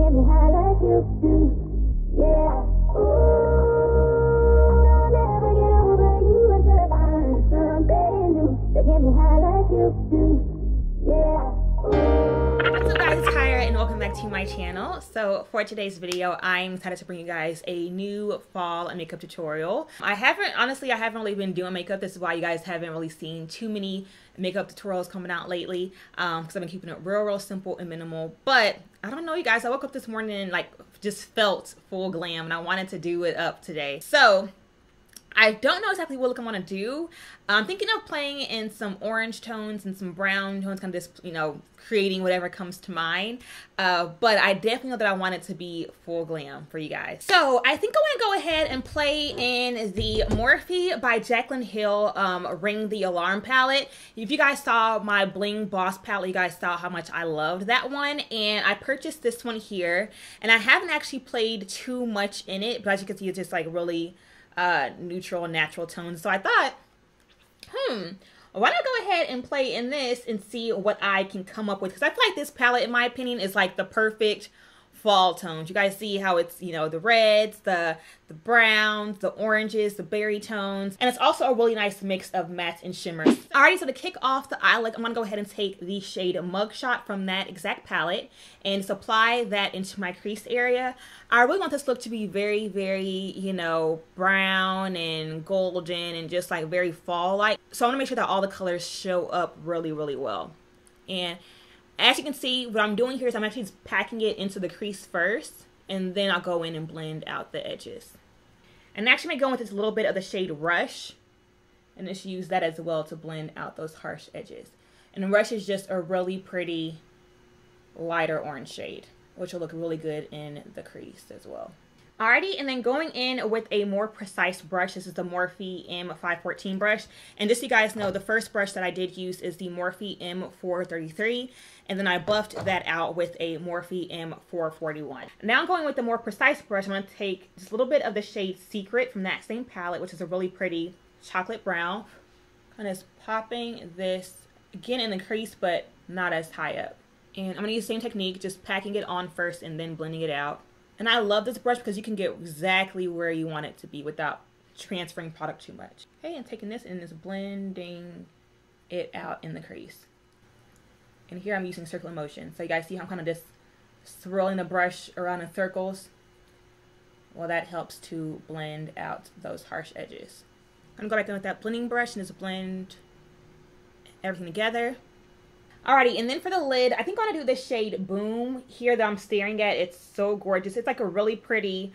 get me high like you do. Yeah. Ooh, I'll never get over you until I find something new that get me high like you do. Yeah. What's up guys, it's Kyra and welcome back to my channel. So for today's video, I'm excited to bring you guys a new fall makeup tutorial. I haven't really been doing makeup. This is why you guys haven't really seen too many makeup tutorials coming out lately, because I've been keeping it real simple and minimal. But I don't know, you guys, I woke up this morning and like just felt full glam and I wanted to do it up today. So I don't know exactly what look I want to do. I'm thinking of playing in some orange tones and some brown tones, kind of just, you know, creating whatever comes to mind. But I definitely know that I want it to be full glam for you guys. So I think I want to go ahead and play in the Morphe by Jaclyn Hill Ring the Alarm palette. If you guys saw my Bling Boss palette, you guys saw how much I loved that one. And I purchased this one here. And I haven't actually played too much in it, but as you can see, it's just like really neutral and natural tones. So I thought, why not go ahead and play in this and see what I can come up with, because I feel like this palette, in my opinion, is like the perfect fall tones. You guys see how it's, you know, the reds, the browns, the oranges, the berry tones, and it's also a really nice mix of mattes and shimmers. Alrighty, so to kick off the eye look, I'm gonna go ahead and take the shade Mugshot from that exact palette and just apply that into my crease area. I really want this look to be very, you know, brown and golden and just like very fall-like. So I wanna make sure that all the colors show up really well. And as you can see, what I'm doing here is I'm actually just packing it into the crease first, and then I'll go in and blend out the edges. And actually may go with this little bit of the shade Rush, and just use that as well to blend out those harsh edges. And Rush is just a really pretty lighter orange shade, which will look really good in the crease as well. Alrighty, and then going in with a more precise brush. This is the Morphe M514 brush. And just so you guys know, the first brush that I did use is the Morphe M433. And then I buffed that out with a Morphe M441. Now I'm going with the more precise brush. I'm going to take just a little bit of the shade Secret from that same palette, which is a really pretty chocolate brown. Kind of just popping this, again, in the crease, but not as high up. And I'm going to use the same technique, just packing it on first and then blending it out. And I love this brush because you can get exactly where you want it to be without transferring product too much. Okay, and taking this and just blending it out in the crease. And here I'm using circular motion. So you guys see how I'm kind of just swirling the brush around in circles? Well, that helps to blend out those harsh edges. I'm going to go back in with that blending brush and just blend everything together. Alrighty, and then for the lid, I think I'm gonna do the shade Boom here that I'm staring at. It's so gorgeous. It's like a really pretty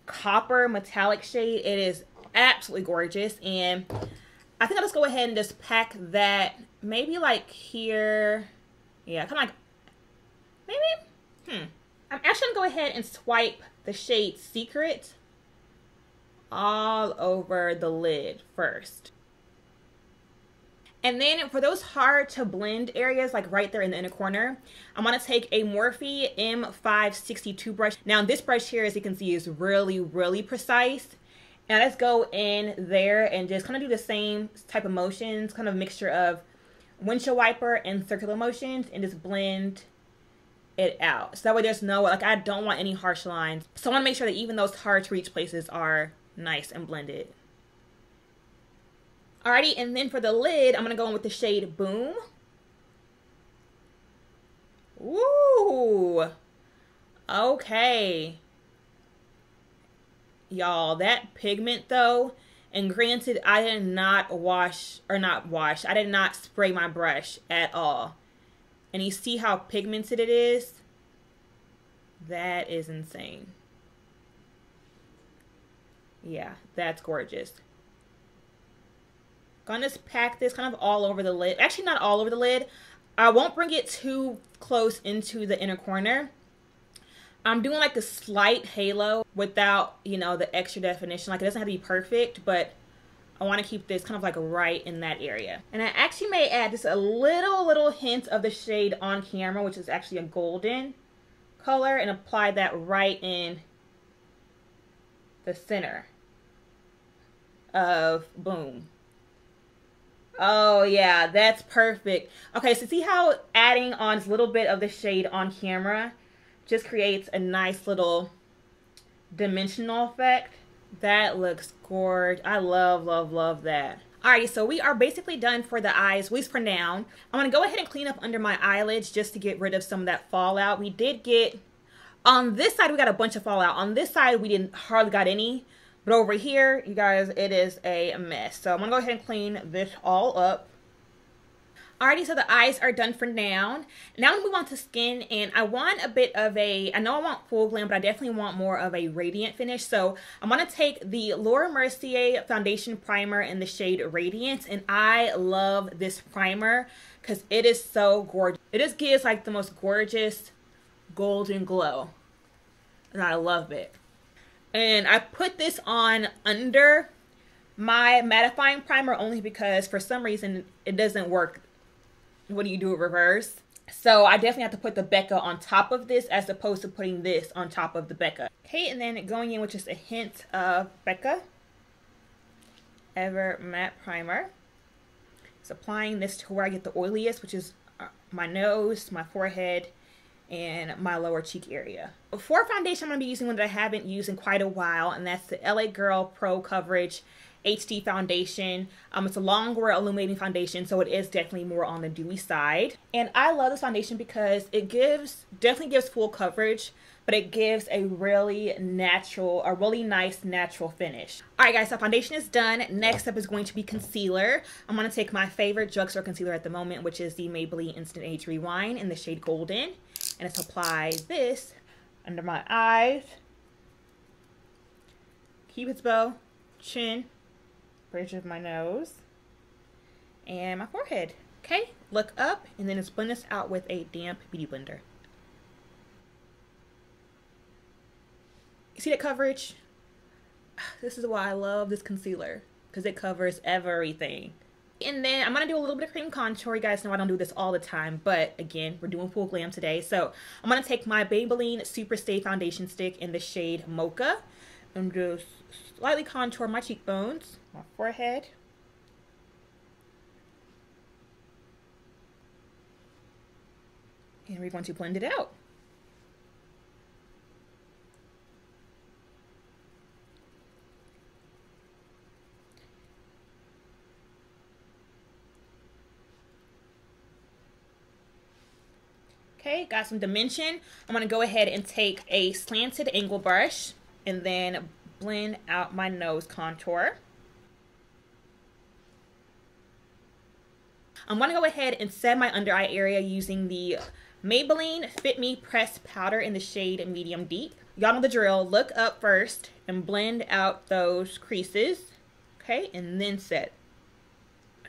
copper metallic shade. It is absolutely gorgeous. And I think I'll just go ahead and just pack that maybe like here. Yeah, kind of like, maybe, I'm actually gonna go ahead and swipe the shade Secret all over the lid first. And then for those hard to blend areas, like right there in the inner corner, I'm going to take a Morphe M562 brush. Now this brush here, as you can see, is really precise. And let's go in there and just kind of do the same type of motions, kind of mixture of windshield wiper and circular motions, and just blend it out. So that way there's no, like, I don't want any harsh lines. So I want to make sure that even those hard to reach places are nice and blended. Alrighty, and then for the lid, I'm going to go in with the shade Boom. Ooh. Okay. Y'all, that pigment though, and granted, I did not I did not spray my brush at all. And you see how pigmented it is? That is insane. Yeah, that's gorgeous. Gonna just pack this kind of all over the lid. Actually, not all over the lid. I won't bring it too close into the inner corner. I'm doing like a slight halo without, you know, the extra definition. Like, it doesn't have to be perfect, but I want to keep this kind of like right in that area. And I actually may add just a little hint of the shade On Camera, which is actually a golden color, and apply that right in the center of Boom. Oh yeah, that's perfect. Okay, so see how adding on a little bit of the shade On Camera just creates a nice little dimensional effect. That looks gorgeous. I love, love, love that. Alrighty, so we are basically done for the eyes, at least for now. I'm going to go ahead and clean up under my eyelids just to get rid of some of that fallout. We did get, on this side, we got a bunch of fallout. On this side, we didn't hardly got any. But over here, you guys, it is a mess. So I'm going to go ahead and clean this all up. Alrighty, so the eyes are done for now. Now I'm going to move on to skin, and I want a bit of a, I know I want full glam, but I definitely want more of a radiant finish. So I'm going to take the Laura Mercier Foundation Primer in the shade Radiance, and I love this primer because it is so gorgeous. It just gives like the most gorgeous golden glow, and I love it. And I put this on under my mattifying primer only because for some reason it doesn't work. What do you do, reverse? So I definitely have to put the Becca on top of this as opposed to putting this on top of the Becca. Okay, and then going in with just a hint of Becca Ever Matte Primer. So applying this to where I get the oiliest, which is my nose, my forehead, and my lower cheek area. For foundation, I'm going to be using one that I haven't used in quite a while, and that's the LA Girl Pro Coverage HD foundation. It's a long wear illuminating foundation, so it is definitely more on the dewy side. And I love this foundation because it definitely gives full coverage, but it gives a really natural, a really nice natural finish. Alright guys, so foundation is done. Next up is going to be concealer. I'm going to take my favorite drugstore concealer at the moment, which is the Maybelline Instant Age Rewind in the shade Golden. And let's apply this under my eyes, Cupid's bow, chin, bridge of my nose, and my forehead. Okay, look up, and then just blend this out with a damp beauty blender. You see that coverage? This is why I love this concealer, because it covers everything. And then I'm going to do a little bit of cream contour. You guys know I don't do this all the time, but again, we're doing full glam today. So I'm going to take my Maybelline Super Stay Foundation Stick in the shade Mocha and just slightly contour my cheekbones, my forehead, and we're going to blend it out. Okay, got some dimension. I'm going to go ahead and take a slanted angle brush and then blend out my nose contour. I'm going to go ahead and set my under eye area using the Maybelline Fit Me Pressed Powder in the shade Medium Deep. Y'all know the drill. Look up first and blend out those creases. Okay, and then set.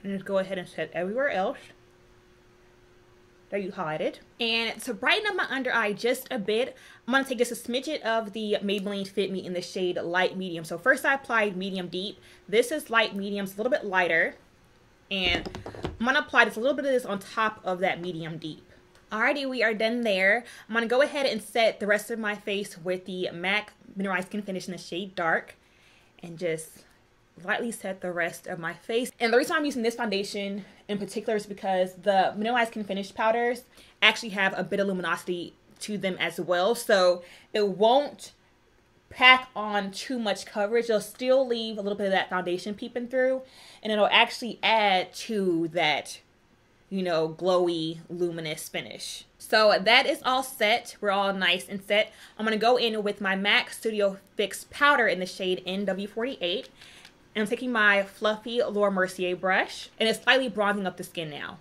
And just go ahead and set everywhere else that you highlighted. And to brighten up my under eye just a bit, I'm going to take just a smidget of the Maybelline Fit Me in the shade Light Medium. So first I applied Medium Deep. This is Light Medium. It's a little bit lighter. And I'm going to apply just a little bit of this on top of that Medium Deep. Alrighty, we are done there. I'm going to go ahead and set the rest of my face with the MAC Mineralized Skin Finish in the shade Dark. And just lightly set the rest of my face. And the reason I'm using this foundation in particular is because the Mineralized Skin Finish powders actually have a bit of luminosity to them as well. So it won't pack on too much coverage. It'll still leave a little bit of that foundation peeping through. And it'll actually add to that, you know, glowy, luminous finish. So that is all set. We're all nice and set. I'm going to go in with my MAC Studio Fix powder in the shade NW48. And I'm taking my fluffy Laura Mercier brush, and it's slightly bronzing up the skin now.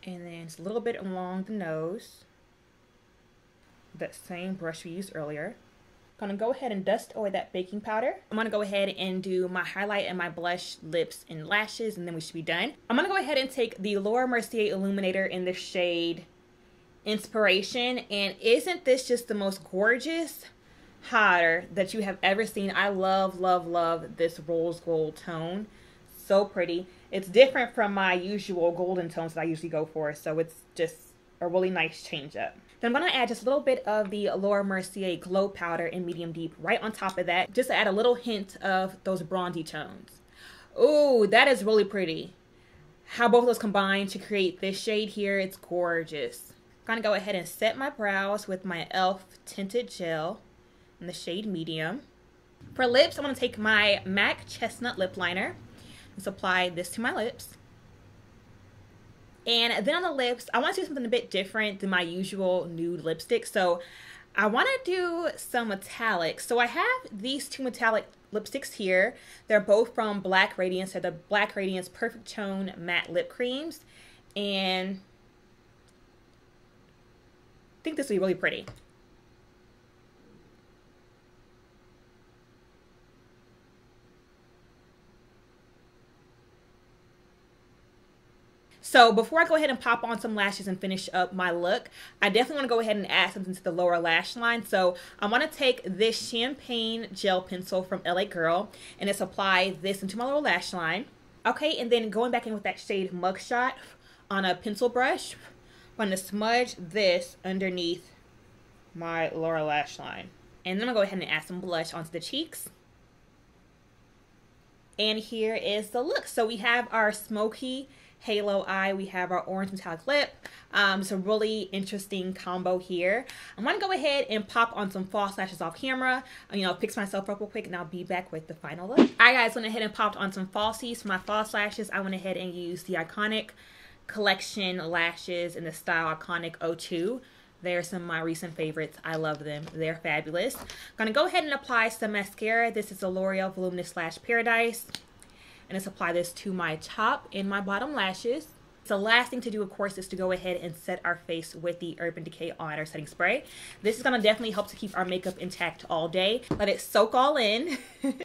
And then just a little bit along the nose. That same brush we used earlier. I'm going to go ahead and dust away that baking powder. I'm going to go ahead and do my highlight and my blush, lips, and lashes, and then we should be done. I'm going to go ahead and take the Laura Mercier Illuminator in the shade Inspiration. And isn't this just the most gorgeous highlighter that you have ever seen? I love, love, love this rose gold tone. So pretty. It's different from my usual golden tones that I usually go for, so it's just a really nice change up. Then I'm going to add just a little bit of the Laura Mercier Glow Powder in Medium Deep right on top of that, just to add a little hint of those bronzy tones. Ooh, that is really pretty. How both of those combine to create this shade here, it's gorgeous. Gonna go ahead and set my brows with my e.l.f. tinted gel in the shade medium. For lips, I'm gonna take my MAC Chestnut lip liner and apply this to my lips. And then on the lips, I want to do something a bit different than my usual nude lipstick. So I want to do some metallics. So I have these two metallic lipsticks here. They're both from Black Radiance. They're the Black Radiance Perfect Tone Matte Lip Creams. And I think this will be really pretty. So before I go ahead and pop on some lashes and finish up my look, I definitely want to go ahead and add something to the lower lash line. So I want to take this champagne gel pencil from LA Girl and just apply this into my lower lash line. Okay, and then going back in with that shade Mugshot on a pencil brush, I'm going to smudge this underneath my lower lash line. And then I'm going to go ahead and add some blush onto the cheeks. And here is the look. So we have our smoky halo eye, we have our orange metallic lip. It's a really interesting combo here. I'm gonna go ahead and pop on some false lashes off camera, fix myself up real quick, and I'll be back with the final look. Alright guys, went ahead and popped on some falsies for my false lashes. I went ahead and used the Iconic Collection lashes in the style Iconic 02. They're some of my recent favorites. I love them. They're fabulous. I'm gonna go ahead and apply some mascara. This is the L'Oreal Voluminous Lash Paradise. And just apply this to my top and my bottom lashes. So last thing to do, of course, is to go ahead and set our face with the Urban Decay Eyeliner Setting Spray. This is going to definitely help to keep our makeup intact all day. Let it soak all in.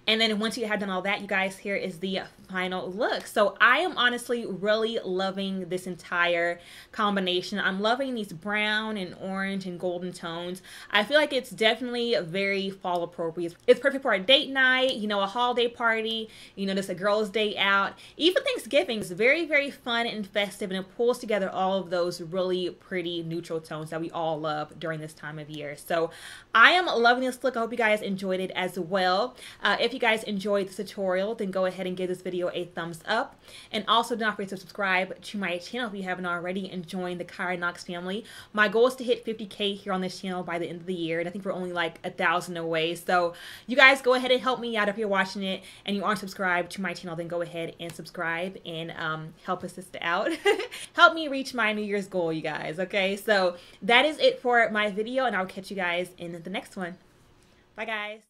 And then once you have done all that, you guys, here is the final look. So I am honestly really loving this entire combination. I'm loving these brown and orange and golden tones. I feel like it's definitely very fall appropriate. It's perfect for a date night, a holiday party, just a girl's day out. Even Thanksgiving is very, very fun and festive, and it pulls together all of those really pretty neutral tones that we all love during this time of year. So I am loving this look. I hope you guys enjoyed it as well. If you guys enjoyed this tutorial, then go ahead and give this video a thumbs up. And also do not forget to subscribe to my channel if you haven't already, and join the Kyra Knox family. My goal is to hit 50K here on this channel by the end of the year, and I think we're only like 1,000 away. So you guys go ahead and help me out. If you're watching it and you aren't subscribed to my channel, then go ahead and subscribe and help a sister out. Help me reach my New Year's goal, you guys. Okay, so that is it for my video, and I'll catch you guys in the next one. Bye guys.